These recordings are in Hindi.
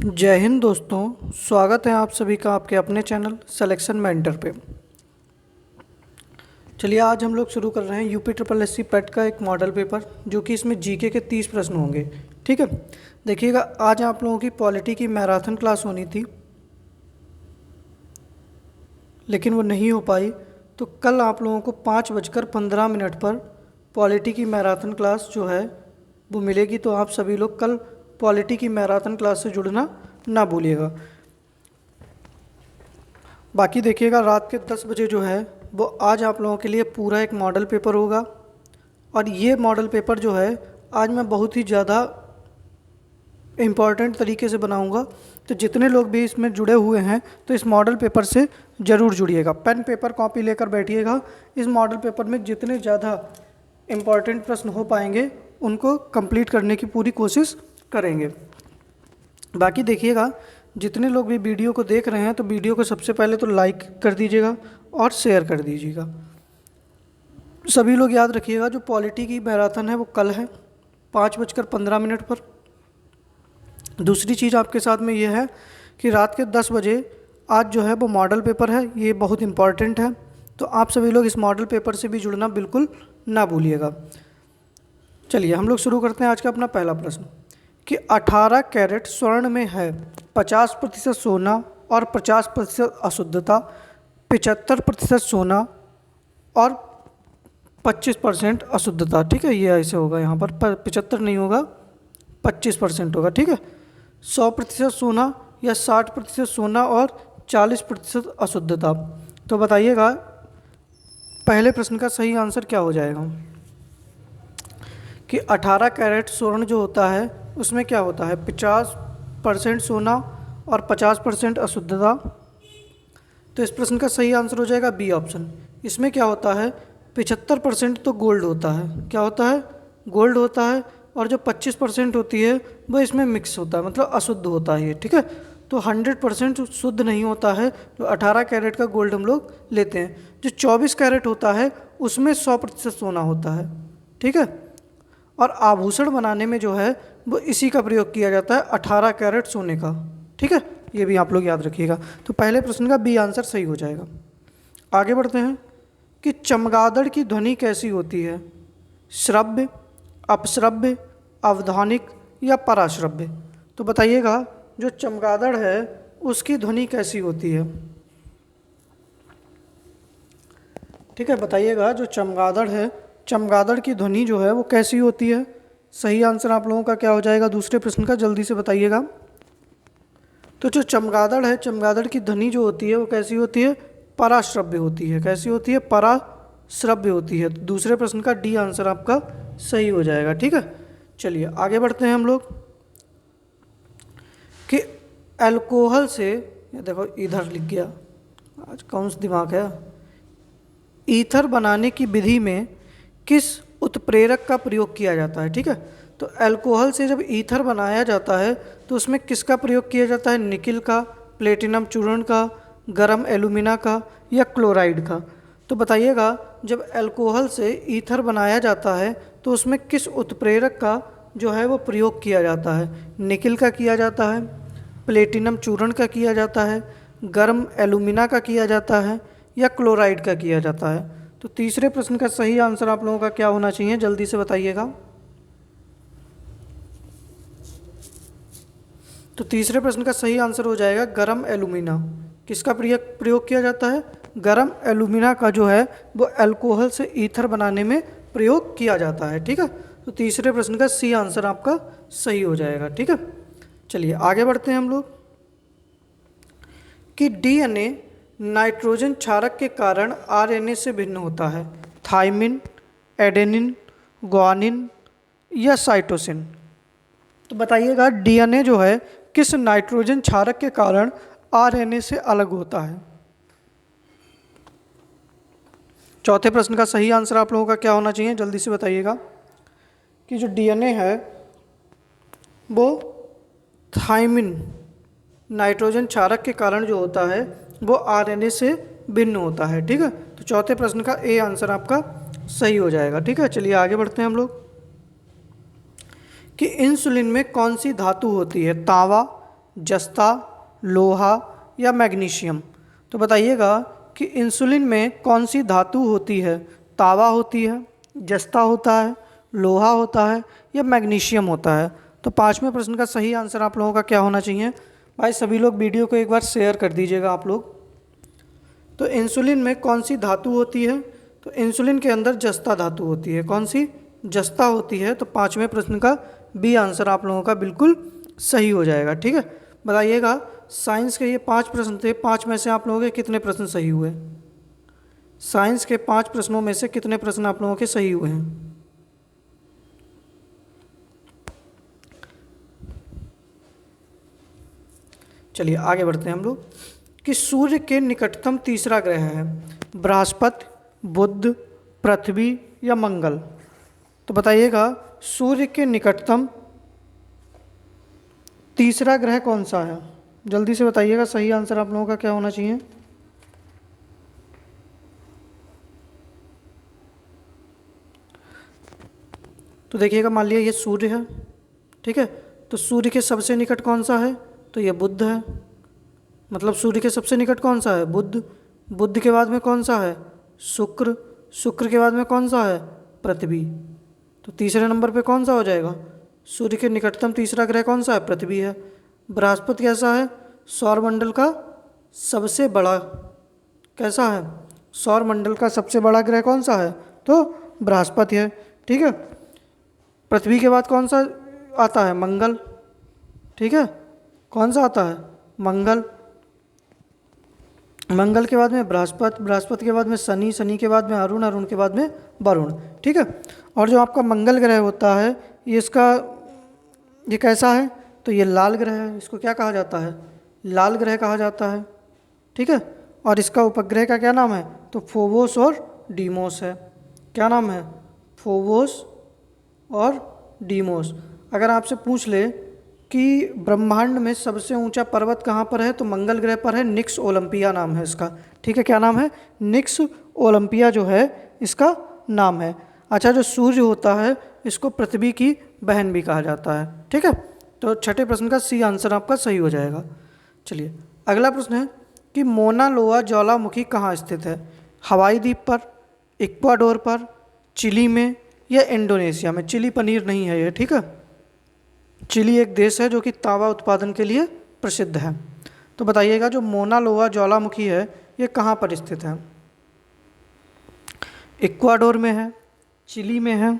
जय हिंद दोस्तों, स्वागत है आप सभी का आपके अपने चैनल सिलेक्शन मेंटर पे। चलिए आज हम लोग शुरू कर रहे हैं यूपी ट्रिपल एससी पेट का एक मॉडल पेपर, जो कि इसमें जीके के 30 प्रश्न होंगे। ठीक है, देखिएगा आज आप लोगों की पॉलिटी की मैराथन क्लास होनी थी, लेकिन वो नहीं हो पाई। तो कल आप लोगों को 5:15 पर पॉलिटी की मैराथन क्लास जो है वो मिलेगी। तो आप सभी लोग कल पॉलिटी की मैराथन क्लास से जुड़ना ना भूलिएगा। बाकी देखिएगा रात के 10 बजे जो है वो आज आप लोगों के लिए पूरा एक मॉडल पेपर होगा, और ये मॉडल पेपर जो है आज मैं बहुत ही ज़्यादा इम्पॉर्टेंट तरीके से बनाऊंगा। तो जितने लोग भी इसमें जुड़े हुए हैं तो इस मॉडल पेपर से ज़रूर जुड़िएगा। पेन पेपर कॉपी लेकर बैठिएगा। इस मॉडल पेपर में जितने ज़्यादा इम्पॉर्टेंट प्रश्न हो पाएंगे उनको कंप्लीट करने की पूरी कोशिश करेंगे। बाकी देखिएगा जितने लोग भी वीडियो को देख रहे हैं तो वीडियो को सबसे पहले तो लाइक कर दीजिएगा और शेयर कर दीजिएगा। सभी लोग याद रखिएगा जो पॉलिटी की मैराथन है वो कल है 5:15 पर। दूसरी चीज़ आपके साथ में ये है कि रात के 10 बजे आज जो है वो मॉडल पेपर है, ये बहुत इम्पॉर्टेंट है। तो आप सभी लोग इस मॉडल पेपर से भी जुड़ना बिल्कुल ना भूलिएगा। चलिए हम लोग शुरू करते हैं आज का अपना पहला प्रश्न कि 18 कैरेट स्वर्ण में है 50% सोना और 50% अशुद्धता, 75% सोना और 25% अशुद्धता। ठीक है, ये ऐसे होगा, यहाँ पर 75 नहीं होगा, 25% होगा। ठीक है, 100% सोना या 60% सोना और 40% अशुद्धता। तो बताइएगा पहले प्रश्न का सही आंसर क्या हो जाएगा कि 18 कैरेट स्वर्ण जो होता है उसमें क्या होता है 50% सोना और 50% अशुद्धता। तो इस प्रश्न का सही आंसर हो जाएगा बी ऑप्शन। इसमें क्या होता है 75% तो गोल्ड होता है। क्या होता है? गोल्ड होता है। और जो 25% होती है वो इसमें मिक्स होता है, मतलब अशुद्ध होता है ये। ठीक है, तो 100% शुद्ध नहीं होता है। जो 18 कैरेट का गोल्ड हम लोग लेते हैं, जो 24 कैरेट होता है उसमें 100% सोना होता है। ठीक है, और आभूषण बनाने में जो है वो इसी का प्रयोग किया जाता है, 18 कैरेट सोने का। ठीक है, ये भी आप लोग याद रखिएगा। तो पहले प्रश्न का बी आंसर सही हो जाएगा। आगे बढ़ते हैं कि चमगादड़ की ध्वनि कैसी होती है? श्रव्य, अपश्रव्य, अवधानिक या पराश्रव्य? तो बताइएगा जो चमगादड़ है उसकी ध्वनि कैसी होती है? ठीक है, बताइएगा जो चमगादड़ है, चमगादड़ की ध्वनि जो है वो कैसी होती है? सही आंसर आप लोगों का क्या हो जाएगा दूसरे प्रश्न का? जल्दी से बताइएगा। तो जो चमगादड़ है, चमगादड़ की ध्वनि जो होती है वो कैसी होती है? पराश्रव्य होती है। कैसी होती है? पराश्रव्य होती है। दूसरे प्रश्न का डी आंसर आपका सही हो जाएगा। ठीक है, चलिए आगे बढ़ते हैं हम लोग कि अल्कोहल से, ये देखो इधर लिख गया, आज कौन सा दिमाग है। ईथर बनाने की विधि में किस उत्प्रेरक का प्रयोग किया जाता है? ठीक है, तो अल्कोहल से जब ईथर बनाया जाता है तो उसमें किसका प्रयोग किया जाता है? निकिल का, प्लेटिनम चूर्ण का, गरम एल्यूमिना का या क्लोराइड का? तो बताइएगा जब अल्कोहल से ईथर बनाया जाता है तो उसमें किस उत्प्रेरक का जो है वो प्रयोग किया जाता है? निकिल का किया जाता है, प्लेटिनम चूर्ण का किया जाता है, गरम एल्यूमिना का किया जाता है या क्लोराइड का किया जाता है? तो तीसरे प्रश्न का सही आंसर आप लोगों का क्या होना चाहिए? जल्दी से बताइएगा। तो तीसरे प्रश्न का सही आंसर हो जाएगा गरम एल्यूमिना। किसका प्रयोग किया जाता है? गरम एल्यूमिना का जो है वो अल्कोहल से ईथर बनाने में प्रयोग किया जाता है। ठीक है, तो तीसरे प्रश्न का सी आंसर आपका सही हो जाएगा। ठीक है, चलिए आगे बढ़ते हैं हम लोग कि डीएनए नाइट्रोजन क्षारक के कारण आरएनए से भिन्न होता है। थाइमिन, एडेनिन, ग्वानिन या साइटोसिन? तो बताइएगा डीएनए जो है किस नाइट्रोजन क्षारक के कारण आरएनए से अलग होता है? चौथे प्रश्न का सही आंसर आप लोगों का क्या होना चाहिए? जल्दी से बताइएगा कि जो डीएनए है वो थाइमिन नाइट्रोजन क्षारक के कारण जो होता है वो आरएनए से भिन्न होता है। ठीक है, तो चौथे प्रश्न का ए आंसर आपका सही हो जाएगा। ठीक है, चलिए आगे बढ़ते हैं हम लोग कि इंसुलिन में कौन सी धातु होती है? तांबा, जस्ता, लोहा या मैग्नीशियम। तो बताइएगा कि इंसुलिन में कौन सी धातु होती है? तांबा होती है, जस्ता होता है, लोहा होता है या मैग्नीशियम होता है? तो पाँचवें प्रश्न का सही आंसर आप लोगों का क्या होना चाहिए? भाई सभी लोग वीडियो को एक बार शेयर कर दीजिएगा आप लोग। तो इंसुलिन में कौन सी धातु होती है? तो इंसुलिन के अंदर जस्ता धातु होती है। कौन सी? जस्ता होती है। तो पाँचवें प्रश्न का बी आंसर आप लोगों का बिल्कुल सही हो जाएगा। ठीक है, बताइएगा साइंस के ये 5 प्रश्न थे, 5 में से आप लोगों के कितने प्रश्न सही हुए? साइंस के 5 प्रश्नों में से कितने प्रश्न आप लोगों के सही हुए हैं? चलिए आगे बढ़ते हैं हम लोग कि सूर्य के निकटतम तीसरा ग्रह है बृहस्पति, बुध, पृथ्वी या मंगल। तो बताइएगा सूर्य के निकटतम तीसरा ग्रह कौन सा है? जल्दी से बताइएगा, सही आंसर आप लोगों का क्या होना चाहिए? तो देखिएगा, मान लिया ये सूर्य है, ठीक है, तो सूर्य के सबसे निकट कौन सा है? तो ये बुध है। मतलब सूर्य के सबसे निकट कौन सा है? बुध। बुध के बाद में कौन सा है? शुक्र। शुक्र के बाद में कौन सा है? पृथ्वी। तो तीसरे नंबर पे कौन सा हो जाएगा? सूर्य के निकटतम तीसरा ग्रह कौन सा है? पृथ्वी है। बृहस्पति कैसा है? सौरमंडल का सबसे बड़ा। कैसा है? सौरमंडल का सबसे बड़ा ग्रह कौन सा है? तो बृहस्पति है। ठीक है, पृथ्वी के बाद कौन सा आता है? मंगल। ठीक है, कौन सा आता है? मंगल। मंगल के बाद में बृहस्पति, बृहस्पति के बाद में शनि, शनि के बाद में अरुण, अरुण के बाद में वरुण। ठीक है, और जो आपका मंगल ग्रह होता है ये कैसा है? तो ये लाल ग्रह है। इसको क्या कहा जाता है? लाल ग्रह कहा जाता है। ठीक है, और इसका उपग्रह का क्या नाम है? तो फोबोस और डीमोस है। क्या नाम है? फोबोस और डीमोस। अगर आपसे पूछ ले कि ब्रह्मांड में सबसे ऊंचा पर्वत कहाँ पर है? तो मंगल ग्रह पर है, निक्स ओलंपिया नाम है इसका। ठीक है, क्या नाम है? निक्स ओलंपिया जो है इसका नाम है। अच्छा, जो सूर्य होता है इसको पृथ्वी की बहन भी कहा जाता है। ठीक है, तो छठे प्रश्न का सी आंसर आपका सही हो जाएगा। चलिए अगला प्रश्न है कि मोना लोआ ज्वालामुखी कहाँ स्थित है? हवाई द्वीप पर, इक्वाडोर पर, चिली में या इंडोनेशिया में? चिली पनीर नहीं है ये। ठीक है, चिली एक देश है जो कि तांबा उत्पादन के लिए प्रसिद्ध है। तो बताइएगा जो मोना लोआ ज्वालामुखी है ये कहाँ पर स्थित है? इक्वाडोर में है, चिली में है,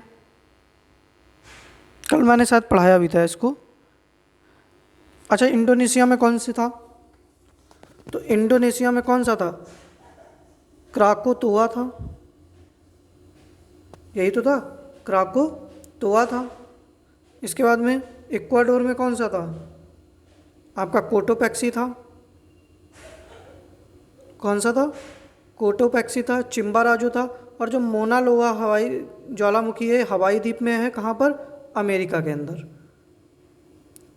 कल मैंने शायद पढ़ाया भी था इसको। अच्छा, इंडोनेशिया में कौन सी था? तो इंडोनेशिया में कौन सा था? क्राकोतोआ था। यही तो था, क्राकोतोआ था। इसके बाद में इक्वाडोर में कौन सा था? आपका कोटोपैक्सी था। कौन सा था? कोटोपैक्सी था। चिम्बाराजो था। और जो मोना लोआ हवाई ज्वालामुखी है हवाई द्वीप में है। कहाँ पर? अमेरिका के अंदर।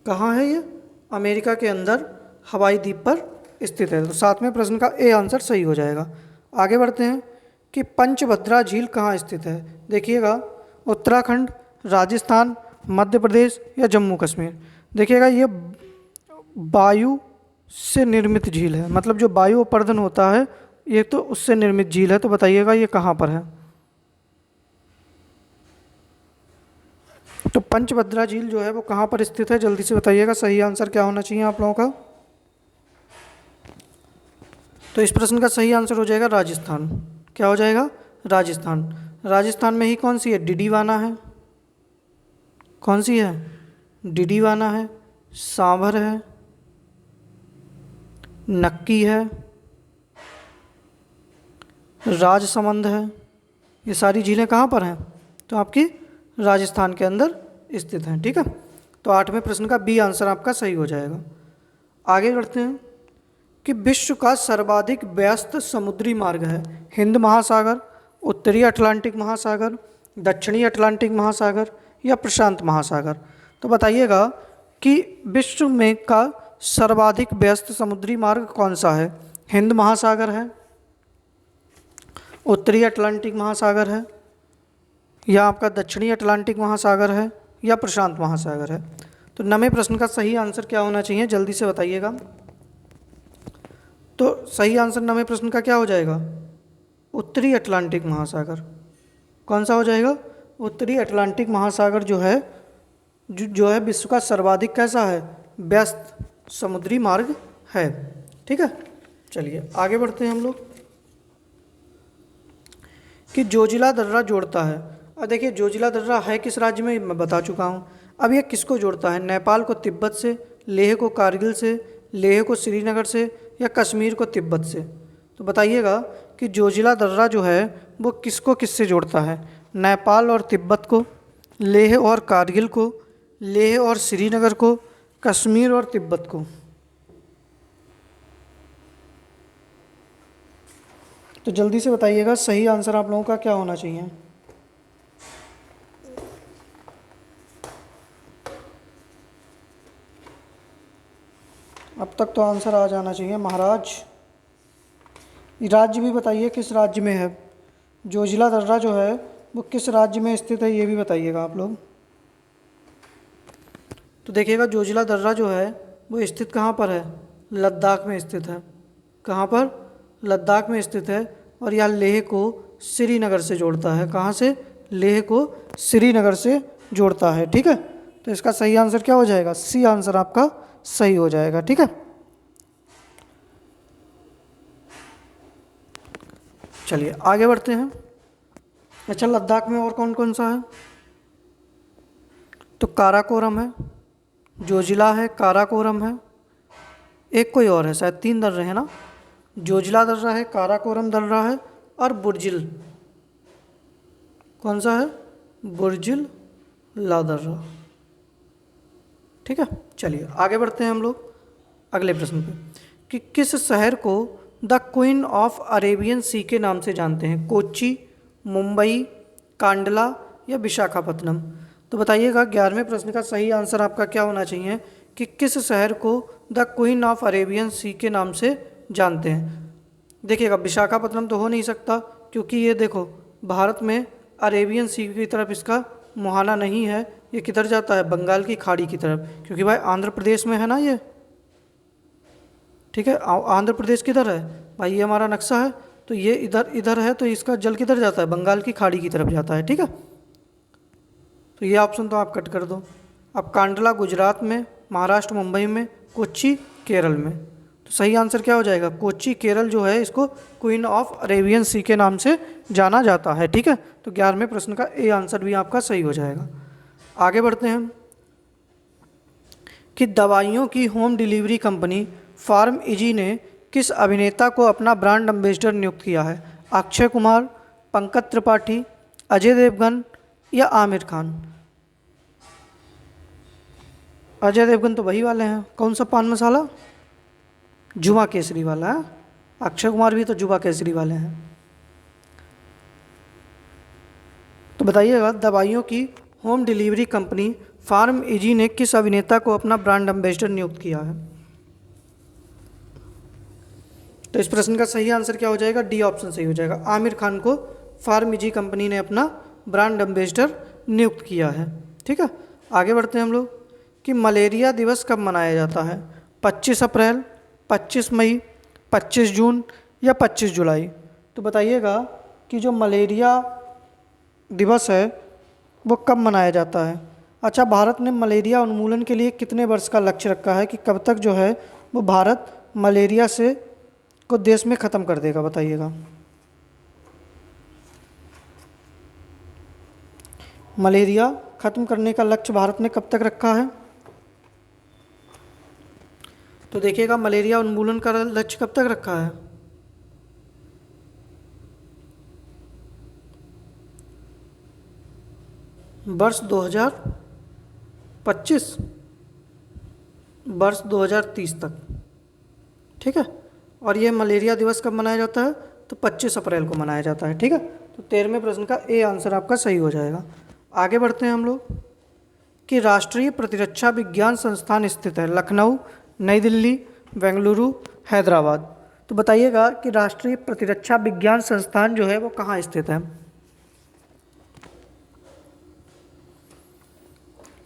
कहाँ है ये? अमेरिका के अंदर हवाई द्वीप पर स्थित है। तो सातवें प्रश्न का ए आंसर सही हो जाएगा। आगे बढ़ते हैं कि पंचभद्रा झील कहाँ स्थित है? देखिएगा, उत्तराखंड, राजस्थान, मध्य प्रदेश या जम्मू कश्मीर। देखिएगा ये वायु से निर्मित झील है, मतलब जो वायु अपर्दन होता है ये तो उससे निर्मित झील है। तो बताइएगा ये कहाँ पर है? तो पंचभद्रा झील जो है वो कहाँ पर स्थित है? जल्दी से बताइएगा, सही आंसर क्या होना चाहिए आप लोगों का? तो इस प्रश्न का सही आंसर हो जाएगा राजस्थान। क्या हो जाएगा? राजस्थान। राजस्थान में ही कौन सी है? डिडीवाना है। कौन सी है? डिडीवाना है, सांभर है, नक्की है, राजसमंद है। ये सारी झीलें कहाँ पर हैं? तो आपकी राजस्थान के अंदर स्थित हैं। ठीक है, तो आठवें प्रश्न का बी आंसर आपका सही हो जाएगा। आगे बढ़ते हैं कि विश्व का सर्वाधिक व्यस्त समुद्री मार्ग है हिंद महासागर, उत्तरी अटलांटिक महासागर, दक्षिणी अटलांटिक महासागर या प्रशांत महासागर। तो बताइएगा कि विश्व में का सर्वाधिक व्यस्त समुद्री मार्ग कौन सा है? हिंद महासागर है, उत्तरी अटलांटिक महासागर है, या आपका दक्षिणी अटलांटिक महासागर है, या प्रशांत महासागर है? तो 9वें प्रश्न का सही आंसर क्या होना चाहिए, जल्दी से बताइएगा। तो सही आंसर 9वें प्रश्न का क्या हो जाएगा, उत्तरी अटलांटिक महासागर। कौन सा हो जाएगा, उत्तरी अटलांटिक महासागर जो है विश्व का सर्वाधिक कैसा है, व्यस्त समुद्री मार्ग है। ठीक है, चलिए आगे बढ़ते हैं हम लोग कि जोजिला दर्रा जोड़ता है। अब देखिए जोजिला दर्रा है किस राज्य में, मैं बता चुका हूँ। अब ये किसको जोड़ता है, नेपाल को तिब्बत से, लेह को कारगिल से, लेह को श्रीनगर से, या कश्मीर को तिब्बत से। तो बताइएगा कि जोजिला दर्रा जो है वो किसको किससे जोड़ता है, नेपाल और तिब्बत को, लेह और कारगिल को, लेह और श्रीनगर को, कश्मीर और तिब्बत को। तो जल्दी से बताइएगा सही आंसर आप लोगों का क्या होना चाहिए। अब तक तो आंसर आ जाना चाहिए महाराज। राज्य भी बताइए किस राज्य में है, जोजिला दर्रा जो है वो किस राज्य में स्थित है, ये भी बताइएगा आप लोग। तो देखिएगा जोजिला दर्रा जो है वो स्थित कहाँ पर है, लद्दाख में स्थित है। कहाँ पर, लद्दाख में स्थित है। और यह लेह को श्रीनगर से जोड़ता है। कहाँ से, लेह को श्रीनगर से जोड़ता है। ठीक है, तो इसका सही आंसर क्या हो जाएगा, सी आंसर आपका सही हो जाएगा। ठीक है, चलिए आगे बढ़ते हैं। अच्छा, लद्दाख में और कौन कौन सा है, तो काराकोरम है, जोजिला है, काराकोरम है, एक कोई और है, शायद 3 दर्रे हैं ना, जोजिला दर्रा है, काराकोरम दर्रा है और बुर्जिल, कौन सा है, बुर्जिल ला दर्रा। ठीक है, चलिए आगे बढ़ते हैं हम लोग अगले प्रश्न पे कि किस शहर को द क्वीन ऑफ अरेबियन सी के नाम से जानते हैं, कोच्चि, मुंबई, कांडला या विशाखापत्तनम। तो बताइएगा 11वें प्रश्न का सही आंसर आपका क्या होना चाहिए कि किस शहर को द क्वीन ऑफ अरेबियन सी के नाम से जानते हैं। देखिएगा विशाखापत्तनम तो हो नहीं सकता, क्योंकि ये देखो भारत में अरेबियन सी की तरफ इसका मुहाना नहीं है, ये किधर जाता है, बंगाल की खाड़ी की तरफ, क्योंकि भाई आंध्र प्रदेश में है ना ये। ठीक है, आंध्र प्रदेश किधर है भाई, ये हमारा नक्शा है, तो ये इधर इधर है, तो इसका जल किधर जाता है, बंगाल की खाड़ी की तरफ जाता है। ठीक है, तो ये ऑप्शन तो आप कट कर दो। अब कांडला गुजरात में, महाराष्ट्र मुंबई में, कोच्चि केरल में। तो सही आंसर क्या हो जाएगा, कोच्चि केरल जो है इसको क्वीन ऑफ अरेबियन सी के नाम से जाना जाता है। ठीक है, तो 11वें प्रश्न का ए आंसर भी आपका सही हो जाएगा। आगे बढ़ते हैं कि दवाइयों की home delivery company PharmEasy ने किस अभिनेता को अपना ब्रांड एम्बेसडर नियुक्त किया है, अक्षय कुमार, पंकज त्रिपाठी, अजय देवगन या आमिर खान। अजय देवगन तो वही वाले हैं, कौन सा पान मसाला, जुमा केसरी वाला है। अक्षय कुमार भी तो जुमा केसरी वाले हैं। तो बताइएगा दवाइयों की home delivery company PharmEasy ने किस अभिनेता को अपना ब्रांड एम्बेसडर नियुक्त किया है। तो इस प्रश्न का सही आंसर क्या हो जाएगा, डी ऑप्शन सही हो जाएगा। आमिर खान को फार्म इजी कंपनी ने अपना ब्रांड एम्बेसडर नियुक्त किया है। ठीक है, आगे बढ़ते हैं हम लोग कि मलेरिया दिवस कब मनाया जाता है, 25 अप्रैल, 25 मई, 25 जून या 25 जुलाई। तो बताइएगा कि जो मलेरिया दिवस है वो कब मनाया जाता है। अच्छा, भारत ने मलेरिया उन्मूलन के लिए कितने वर्ष का लक्ष्य रखा है कि कब तक जो है वो भारत मलेरिया से को देश में ख़त्म कर देगा, बताइएगा। मलेरिया ख़त्म करने का लक्ष्य भारत ने कब तक रखा है। तो देखिएगा मलेरिया उन्मूलन का लक्ष्य कब तक रखा है, वर्ष 2025, वर्ष 2030 तक। ठीक है, और ये मलेरिया दिवस कब मनाया जाता है, तो 25 अप्रैल को मनाया जाता है। ठीक है, तो 13वें प्रश्न का ए आंसर आपका सही हो जाएगा। आगे बढ़ते हैं हम लोग कि राष्ट्रीय प्रतिरक्षा विज्ञान संस्थान स्थित है लखनऊ, नई दिल्ली, बेंगलुरु, हैदराबाद। तो बताइएगा कि राष्ट्रीय प्रतिरक्षा विज्ञान संस्थान जो है वो कहाँ स्थित है।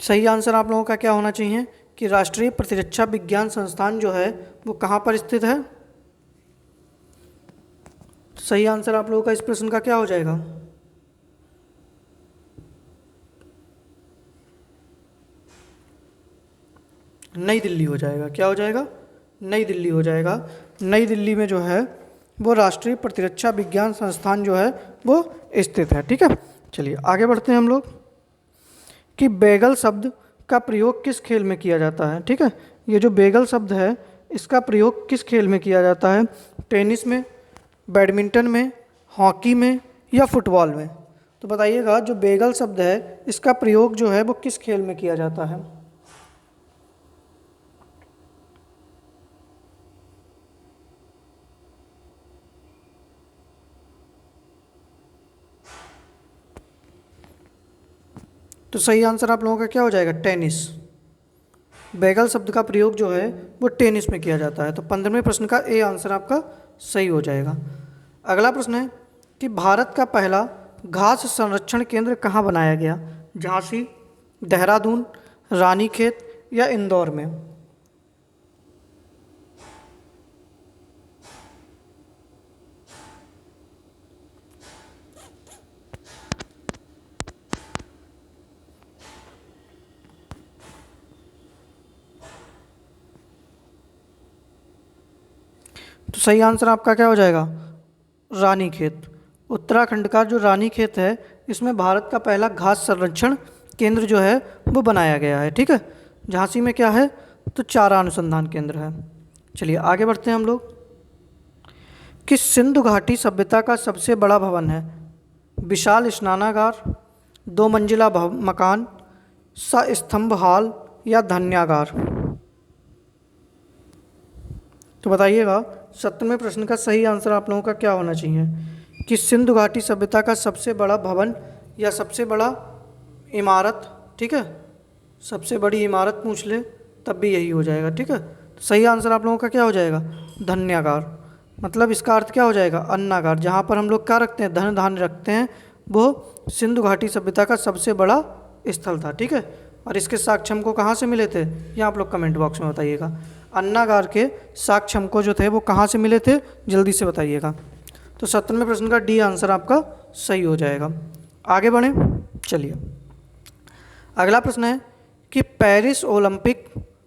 सही आंसर आप लोगों का क्या होना चाहिए कि राष्ट्रीय प्रतिरक्षा विज्ञान संस्थान जो है वो कहाँ पर स्थित है। सही आंसर आप लोगों का इस प्रश्न का क्या हो जाएगा। नई दिल्ली हो जाएगा। क्या हो जाएगा, नई दिल्ली हो जाएगा। नई दिल्ली में जो है वो राष्ट्रीय प्रतिरक्षा विज्ञान संस्थान जो है वो स्थित है। ठीक है, चलिए आगे बढ़ते हैं हम लोग कि बेगल शब्द का प्रयोग किस खेल में किया जाता है। ठीक है, ये जो बेगल शब्द है इसका प्रयोग किस खेल में किया जाता है। टेनिस में, बैडमिंटन में, हॉकी में या फुटबॉल में। तो बताइएगा जो बेगल शब्द है इसका प्रयोग जो है वो किस खेल में किया जाता है। तो सही आंसर आप लोगों का क्या हो जाएगा, टेनिस। बेगल शब्द का प्रयोग जो है वो टेनिस में किया जाता है। तो 15वें प्रश्न का ए आंसर आपका सही हो जाएगा। अगला प्रश्न है कि भारत का पहला घास संरक्षण केंद्र कहाँ बनाया गया। झांसी, देहरादून, रानीखेत या इंदौर में। तो सही आंसर आपका क्या हो जाएगा, रानीखेत। उत्तराखंड का जो रानीखेत है इसमें भारत का पहला घास संरक्षण केंद्र जो है वो बनाया गया है। ठीक है, झांसी में क्या है, तो चारा अनुसंधान केंद्र है। चलिए आगे बढ़ते हैं हम लोग कि सिंधु घाटी सभ्यता का सबसे बड़ा भवन है। विशाल स्नानागार, दो मंजिला मकान, सस्तंभ हाल या धन्यागार। तो बताइएगा 17वें प्रश्न का सही आंसर आप लोगों का क्या होना चाहिए कि सिंधु घाटी सभ्यता का सबसे बड़ा भवन या सबसे बड़ा इमारत। ठीक है, सबसे बड़ी इमारत पूछ ले तब भी यही हो जाएगा। ठीक है, तो सही आंसर आप लोगों का क्या हो जाएगा, धन्यागार। मतलब इसका अर्थ क्या हो जाएगा, अन्नागार। जहाँ पर हम लोग क्या रखते हैं, धन धान्य रखते हैं, वो सिंधु घाटी सभ्यता का सबसे बड़ा स्थल था। ठीक है, और इसके साक्ष्य हमको कहाँ से मिले थे ये आप लोग कमेंट बॉक्स में बताइएगा। अन्नागार के साक्ष्य हमको जो थे वो कहाँ से मिले थे, जल्दी से बताइएगा। तो 17वें प्रश्न का डी आंसर आपका सही हो जाएगा। आगे बढ़ें, चलिए अगला प्रश्न है कि पेरिस ओलंपिक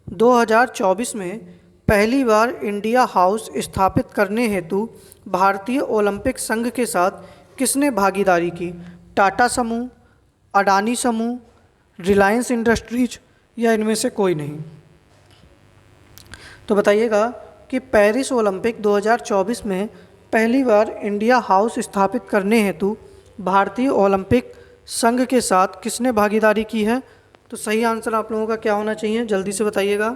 2024 में पहली बार इंडिया हाउस स्थापित करने हेतु भारतीय ओलंपिक संघ के साथ किसने भागीदारी की। टाटा समूह, अडानी समूह, रिलायंस इंडस्ट्रीज या इनमें से कोई नहीं। तो बताइएगा कि पेरिस ओलंपिक 2024 में पहली बार इंडिया हाउस स्थापित करने हेतु भारतीय ओलंपिक संघ के साथ किसने भागीदारी की है। तो सही आंसर आप लोगों का क्या होना चाहिए, जल्दी से बताइएगा।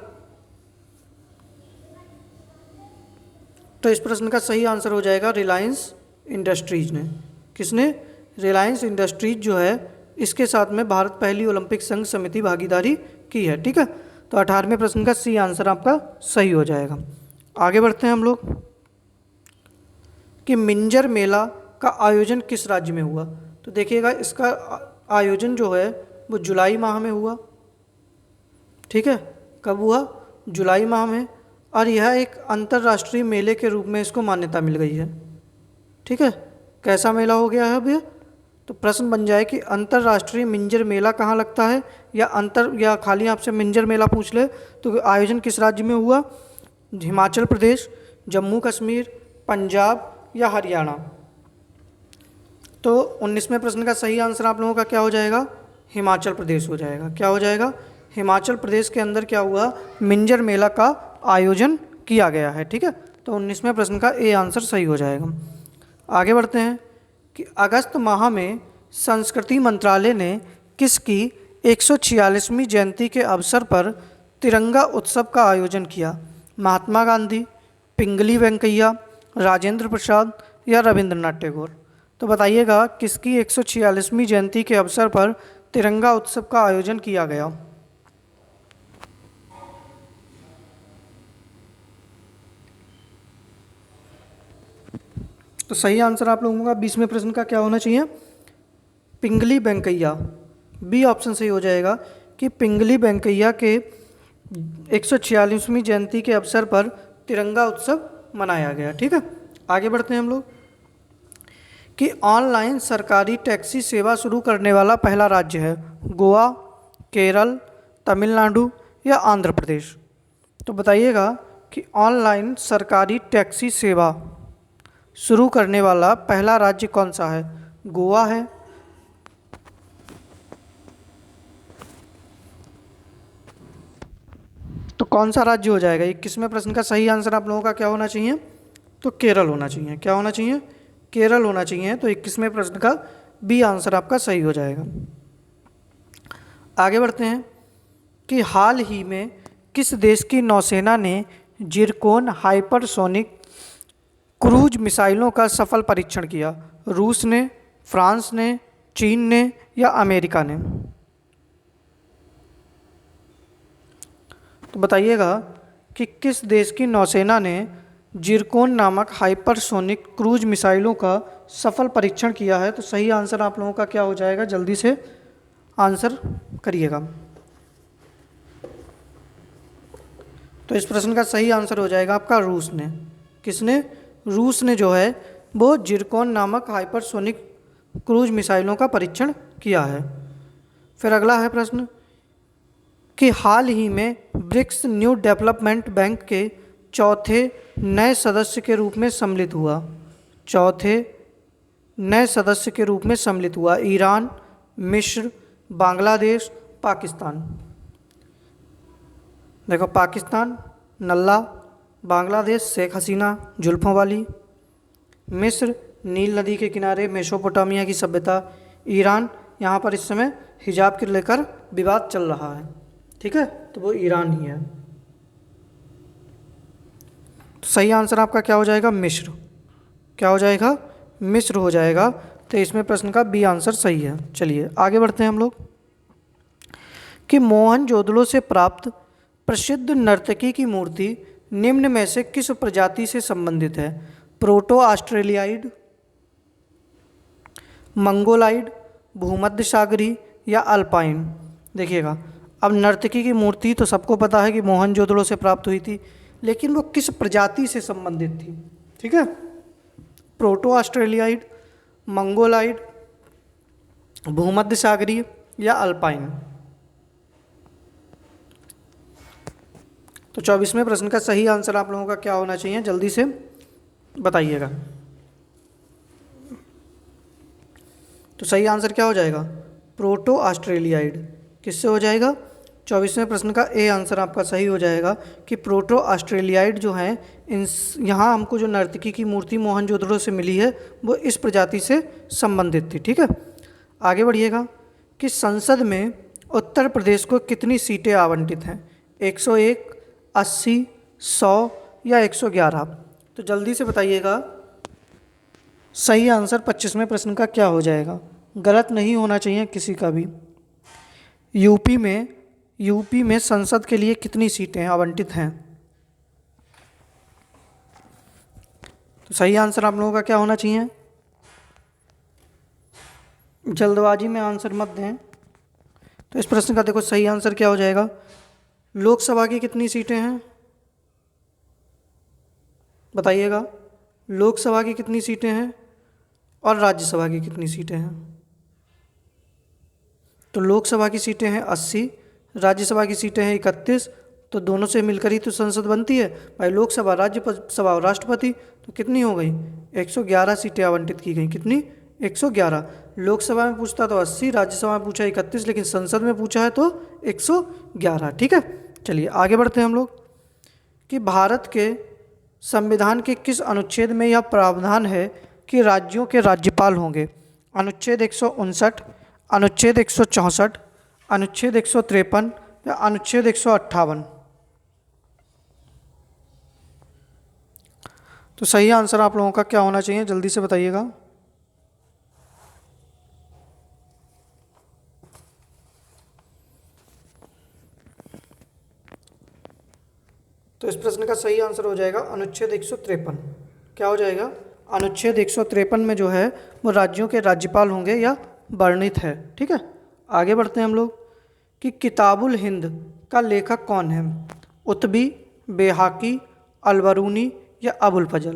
तो इस प्रश्न का सही आंसर हो जाएगा रिलायंस इंडस्ट्रीज ने। किसने, रिलायंस इंडस्ट्रीज जो है इसके साथ में भारत पहली ओलंपिक संघ समिति भागीदारी की है। ठीक है, तो 18वें प्रश्न का सी आंसर आपका सही हो जाएगा। आगे बढ़ते हैं हम लोग कि मिंजर मेला का आयोजन किस राज्य में हुआ। तो देखिएगा इसका आयोजन जो है वो जुलाई माह में हुआ। ठीक है, कब हुआ, जुलाई माह में। और यह एक अंतर्राष्ट्रीय मेले के रूप में इसको मान्यता मिल गई है। ठीक है, कैसा मेला हो गया है अब ये। तो प्रश्न बन जाए कि अंतर्राष्ट्रीय मिंजर मेला कहाँ लगता है, या खाली आपसे मिंजर मेला पूछ ले तो आयोजन किस राज्य में हुआ। हिमाचल प्रदेश, जम्मू कश्मीर, पंजाब या हरियाणा। तो 19वें प्रश्न का सही आंसर आप लोगों का क्या हो जाएगा, हिमाचल प्रदेश हो जाएगा। क्या हो जाएगा, हिमाचल प्रदेश के अंदर क्या हुआ, मिंजर मेला का आयोजन किया गया है। ठीक है, तो 19वें प्रश्न का ए आंसर सही हो जाएगा। आगे बढ़ते हैं कि अगस्त माह में संस्कृति मंत्रालय ने किसकी 146वीं जयंती के अवसर पर तिरंगा उत्सव का आयोजन किया। महात्मा गांधी, पिंगली वेंकैया, राजेंद्र प्रसाद या रविंद्रनाथ टैगोर। तो बताइएगा किसकी 146वीं जयंती के अवसर पर तिरंगा उत्सव का आयोजन किया गया। तो सही आंसर आप लोगों का 20वें प्रश्न का क्या होना चाहिए, पिंगली वेंकैया। बी ऑप्शन सही हो जाएगा कि पिंगली वेंकैया के 146वीं जयंती के अवसर पर तिरंगा उत्सव मनाया गया। ठीक है, आगे बढ़ते हैं हम लोग कि ऑनलाइन सरकारी टैक्सी सेवा शुरू करने वाला पहला राज्य है गोवा, केरल, तमिलनाडु या आंध्र प्रदेश। तो बताइएगा कि ऑनलाइन सरकारी टैक्सी सेवा शुरू करने वाला पहला राज्य कौन सा है? गोवा है, तो कौन सा राज्य हो जाएगा? 21वें प्रश्न का सही आंसर आप लोगों का क्या होना चाहिए? तो केरल होना चाहिए। क्या होना चाहिए? केरल होना चाहिए। तो 21वें प्रश्न का बी आंसर आपका सही हो जाएगा। आगे बढ़ते हैं कि हाल ही में किस देश की नौसेना ने जिरकोन हाइपरसोनिक क्रूज मिसाइलों का सफल परीक्षण किया? रूस ने, फ्रांस ने, चीन ने या अमेरिका ने? तो बताइएगा कि किस देश की नौसेना ने जिरकोन नामक हाइपरसोनिक क्रूज मिसाइलों का सफल परीक्षण किया है? तो सही आंसर आप लोगों का क्या हो जाएगा? जल्दी से आंसर करिएगा। तो इस प्रश्न का सही आंसर हो जाएगा आपका रूस ने। किसने? रूस ने जो है वो जिरकोन नामक हाइपरसोनिक क्रूज मिसाइलों का परीक्षण किया है। फिर अगला है प्रश्न कि हाल ही में ब्रिक्स न्यू डेवलपमेंट बैंक के चौथे नए सदस्य के रूप में सम्मिलित हुआ। चौथे नए सदस्य के रूप में सम्मिलित हुआ ईरान, मिस्र, बांग्लादेश, पाकिस्तान। देखो, पाकिस्तान नल्ला, बांग्लादेश शेख हसीना जुल्फों वाली, मिस्र नील नदी के किनारे मेसोपोटामिया की सभ्यता, ईरान यहाँ पर इस समय हिजाब को लेकर विवाद चल रहा है। ठीक है, तो वो ईरान ही है। तो सही आंसर आपका क्या हो जाएगा? मिस्र। क्या हो जाएगा? मिस्र हो जाएगा। तो इसमें प्रश्न का बी आंसर सही है। चलिए आगे बढ़ते हैं हम लोग कि मोहनजोदड़ो से प्राप्त प्रसिद्ध नर्तकी की मूर्ति निम्न में से किस प्रजाति से संबंधित है? प्रोटो ऑस्ट्रेलियाइड, मंगोलाइड, भूमध्य सागरी या अल्पाइन? देखिएगा, अब नर्तकी की मूर्ति तो सबको पता है कि मोहनजोदड़ो से प्राप्त हुई थी, लेकिन वो किस प्रजाति से संबंधित थी? ठीक है, प्रोटो ऑस्ट्रेलियाइड, मंगोलाइड, भूमध्य सागरी या अल्पाइन? तो 24वें प्रश्न का सही आंसर आप लोगों का क्या होना चाहिए? जल्दी से बताइएगा। तो सही आंसर क्या हो जाएगा? Proto Australoid. किससे हो जाएगा? 24वें प्रश्न का ए आंसर आपका सही हो जाएगा कि प्रोटो ऑस्ट्रेलियाइड जो हैं इन यहाँ हमको जो नर्तकी की मूर्ति मोहनजोदड़ो से मिली है वो इस प्रजाति से संबंधित थी। ठीक है, आगे बढ़िएगा कि संसद में उत्तर प्रदेश को कितनी सीटें आवंटित हैं? 101, 80, 100 या 111? तो जल्दी से बताइएगा। सही आंसर 25वें प्रश्न का क्या हो जाएगा? गलत नहीं होना चाहिए किसी का भी। यूपी में संसद के लिए कितनी सीटें आवंटित हैं? तो सही आंसर आप लोगों का क्या होना चाहिए? जल्दबाजी में आंसर मत दें। तो इस प्रश्न का देखो सही आंसर क्या हो जाएगा? लोकसभा की कितनी सीटें हैं? बताइएगा, लोकसभा की कितनी सीटें हैं और राज्यसभा की कितनी सीटें हैं? तो लोकसभा की सीटें हैं 80, राज्यसभा की सीटें हैं 31। तो दोनों से मिलकर ही तो संसद बनती है भाई, लोकसभा, राज्यसभा और राष्ट्रपति। तो कितनी हो गई? 111 सीटें आवंटित की गई। कितनी? 111। लोकसभा में पूछता तो 80, राज्यसभा में पूछा 31, लेकिन संसद में पूछा है तो 111। ठीक है, चलिए आगे बढ़ते हैं हम लोग कि भारत के संविधान के किस अनुच्छेद में यह प्रावधान है कि राज्यों के राज्यपाल होंगे? अनुच्छेद 159, अनुच्छेद 164, अनुच्छेद 153 या अनुच्छेद 158? तो सही आंसर आप लोगों का क्या होना चाहिए? जल्दी से बताइएगा। तो इस प्रश्न का सही आंसर हो जाएगा अनुच्छेद 153। क्या हो जाएगा? अनुच्छेद 153 में जो है वो राज्यों के राज्यपाल होंगे या वर्णित है। ठीक है, आगे बढ़ते हैं हम लोग कि किताबुल हिंद का लेखक कौन है? उत्बी, बेहाकी, अलबरूनी या अबुल फजल?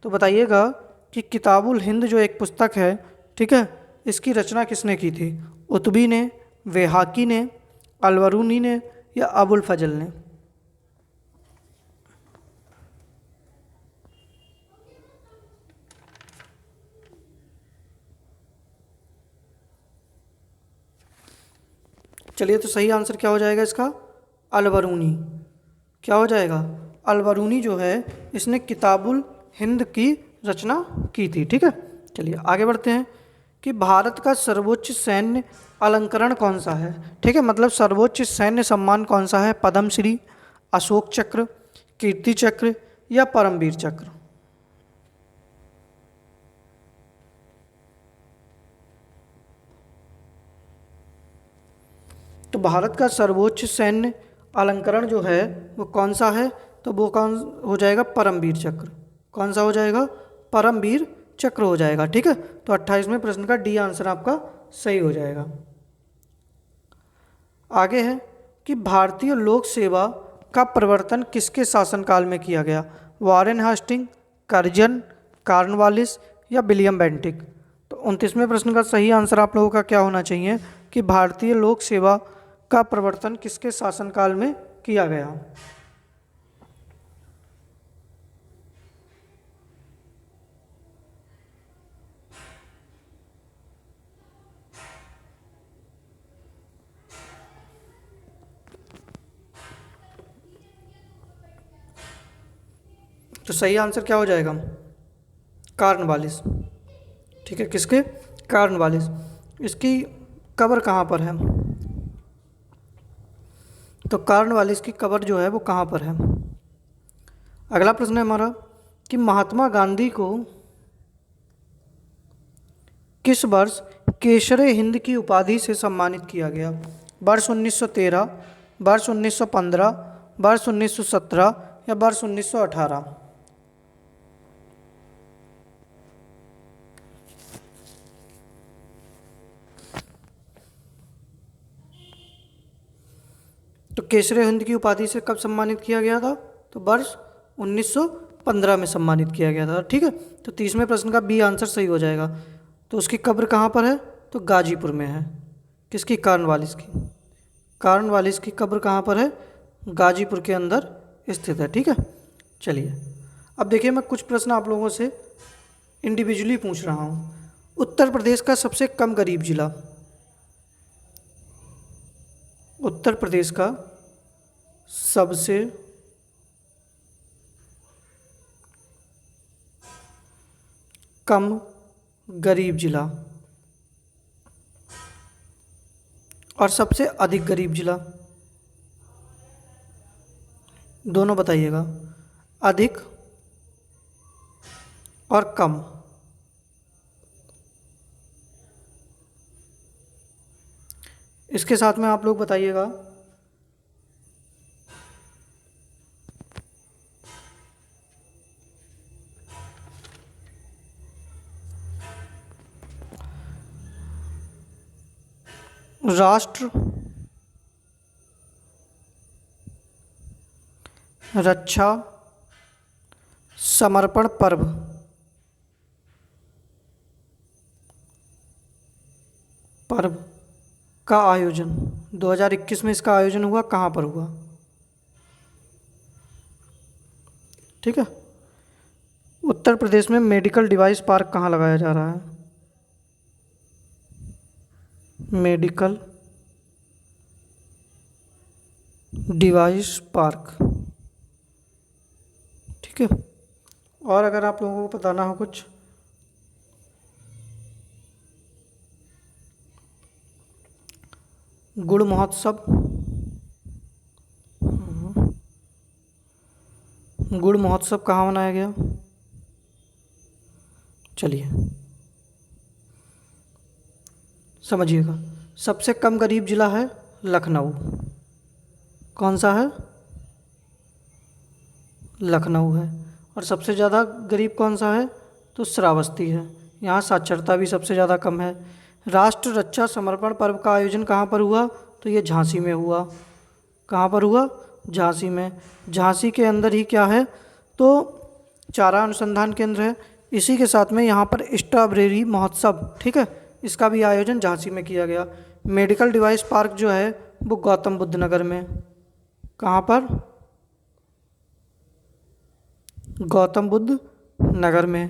तो बताइएगा कि किताबुल हिंद जो एक पुस्तक है, ठीक है, इसकी रचना किसने की थी? उत्बी ने, बेहाकी ने, अलबरूनी ने या अबुल फजल ने? चलिए, तो सही आंसर क्या हो जाएगा इसका? अलबरूनी। क्या हो जाएगा? अलबरूनी जो है इसने किताबुल हिंद की रचना की थी। ठीक है, चलिए आगे बढ़ते हैं कि भारत का सर्वोच्च सैन्य अलंकरण कौन सा है? ठीक है, मतलब सर्वोच्च सैन्य सम्मान कौन सा है? पद्मश्री, अशोक चक्र, कीर्ति चक्र या परमवीर चक्र? तो भारत का सर्वोच्च सैन्य अलंकरण जो है वो कौन सा है? तो वो कौन हो जाएगा? परमवीर चक्र। कौन सा हो जाएगा? परमवीर चक्र हो जाएगा। ठीक है, तो 28वें प्रश्न का डी आंसर आपका सही हो जाएगा। आगे है कि भारतीय लोक सेवा का प्रवर्तन किसके शासनकाल में किया गया? वॉरेन हास्टिंग, कर्जन, कार्नवालिस या विलियम बेंटिक? तो 29वें प्रश्न का सही आंसर आप लोगों का क्या होना चाहिए कि भारतीय लोक सेवा का प्रवर्तन किसके शासनकाल में किया गया? तो सही आंसर क्या हो जाएगा? कार्नवालिस। ठीक है, किसके? कार्नवालिस। इसकी कब्र कहाँ पर है? तो कार्नवालिस की कब्र जो है वो कहाँ पर है? अगला प्रश्न है हमारा कि महात्मा गांधी को किस वर्ष केसरे हिंद की उपाधि से सम्मानित किया गया? वर्ष 1913, वर्ष 1915, वर्ष 1917 या वर्ष 1918? तो केसरे हिंद की उपाधि से कब सम्मानित किया गया था? तो वर्ष 1915 में सम्मानित किया गया था। ठीक है, तो 30वें प्रश्न का बी आंसर सही हो जाएगा। तो उसकी कब्र कहाँ पर है? तो गाजीपुर में है। किसकी? कार्नवालिस की। कार्नवालिस की कब्र कहाँ पर है? गाजीपुर के अंदर स्थित है। ठीक है, चलिए अब देखिए, मैं कुछ प्रश्न आप लोगों से इंडिविजुअली पूछ रहा हूँ। उत्तर प्रदेश का सबसे कम गरीब जिला? उत्तर प्रदेश का सबसे कम गरीब जिला और सबसे अधिक गरीब जिला, दोनों बताइएगा। अधिक और कम। इसके साथ में आप लोग बताइएगा राष्ट्र रक्षा समर्पण पर्व का आयोजन 2021 में इसका आयोजन हुआ, कहाँ पर हुआ? ठीक है, उत्तर प्रदेश में मेडिकल डिवाइस पार्क कहाँ लगाया जा रहा है? Medical device park. ठीक है, और अगर आप लोगों को बताना हो कुछ? गुड़ महोत्सव, गुड़ महोत्सव कहाँ मनाया गया? चलिए समझिएगा, सबसे कम गरीब जिला है लखनऊ। कौन सा है? लखनऊ है। और सबसे ज़्यादा गरीब कौन सा है? तो श्रावस्ती है। यहाँ साक्षरता भी सबसे ज़्यादा कम है। राष्ट्र रक्षा समर्पण पर्व का आयोजन कहाँ पर हुआ? तो ये झांसी में हुआ। कहाँ पर हुआ? झांसी में। झांसी के अंदर ही क्या है? तो चारा अनुसंधान केंद्र है। इसी के साथ में यहाँ पर स्ट्रॉबेरी महोत्सव, ठीक है, इसका भी आयोजन झांसी में किया गया। मेडिकल डिवाइस पार्क जो है वो गौतम बुद्ध नगर में। कहाँ पर? गौतम बुद्ध नगर में।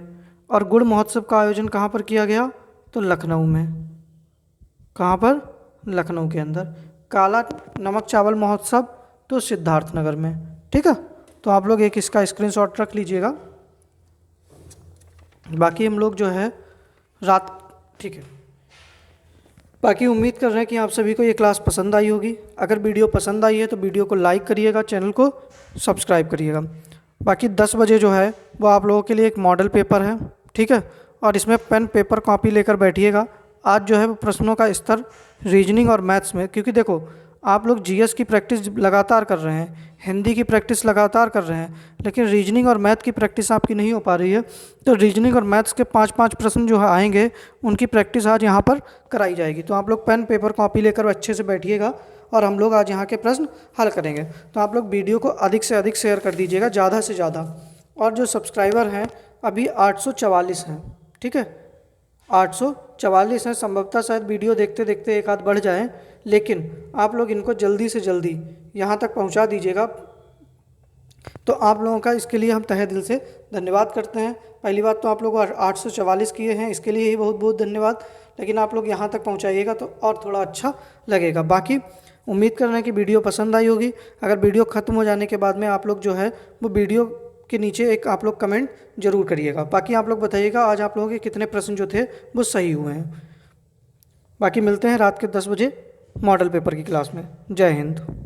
और गुड़ महोत्सव का आयोजन कहाँ पर किया गया? तो लखनऊ में। कहाँ पर? लखनऊ के अंदर। काला नमक चावल महोत्सव तो सिद्धार्थ नगर में। ठीक है, तो आप लोग एक इसका स्क्रीनशॉट रख लीजिएगा। बाकी हम लोग जो है ठीक है, बाकी उम्मीद कर रहे हैं कि आप सभी को ये क्लास पसंद आई होगी। अगर वीडियो पसंद आई है तो वीडियो को लाइक करिएगा, चैनल को सब्सक्राइब करिएगा। बाकी 10 बजे जो है वो आप लोगों के लिए एक मॉडल पेपर है, ठीक है, और इसमें पेन पेपर कॉपी लेकर बैठिएगा। आज जो है वो प्रश्नों का स्तर रीजनिंग और मैथ्स में, क्योंकि देखो आप लोग जीएस की प्रैक्टिस लगातार कर रहे हैं, हिंदी की प्रैक्टिस लगातार कर रहे हैं, लेकिन रीजनिंग और मैथ की प्रैक्टिस आपकी नहीं हो पा रही है। तो रीजनिंग और मैथ्स के 5-5 प्रश्न जो है आएंगे, उनकी प्रैक्टिस आज यहाँ पर कराई जाएगी। तो आप लोग पेन पेपर कॉपी लेकर अच्छे से बैठिएगा और हम लोग आज यहाँ के प्रश्न हल करेंगे। तो आप लोग वीडियो को अधिक से अधिक शेयर कर दीजिएगा, ज़्यादा से ज़्यादा। और जो सब्सक्राइबर हैं अभी 844 हैं, ठीक है, 844 हैं। संभवतः शायद वीडियो देखते देखते एक आध बढ़ जाए, लेकिन आप लोग इनको जल्दी से जल्दी यहाँ तक पहुँचा दीजिएगा। तो आप लोगों का इसके लिए हम तहे दिल से धन्यवाद करते हैं। पहली बात तो आप लोग 844 किए हैं, इसके लिए ही बहुत बहुत धन्यवाद। लेकिन आप लोग यहाँ तक पहुँचाइएगा तो और थोड़ा अच्छा लगेगा। बाकी उम्मीद कर रहे हैं कि वीडियो पसंद आई होगी। अगर वीडियो ख़त्म हो जाने के बाद में आप लोग जो है वो वीडियो के नीचे एक आप लोग कमेंट जरूर करिएगा। बाकी आप लोग बताइएगा आज आप लोगों के कितने प्रश्न जो थे वो सही हुए हैं। बाकी मिलते हैं रात के 10 बजे मॉडल पेपर की क्लास में। जय हिंद।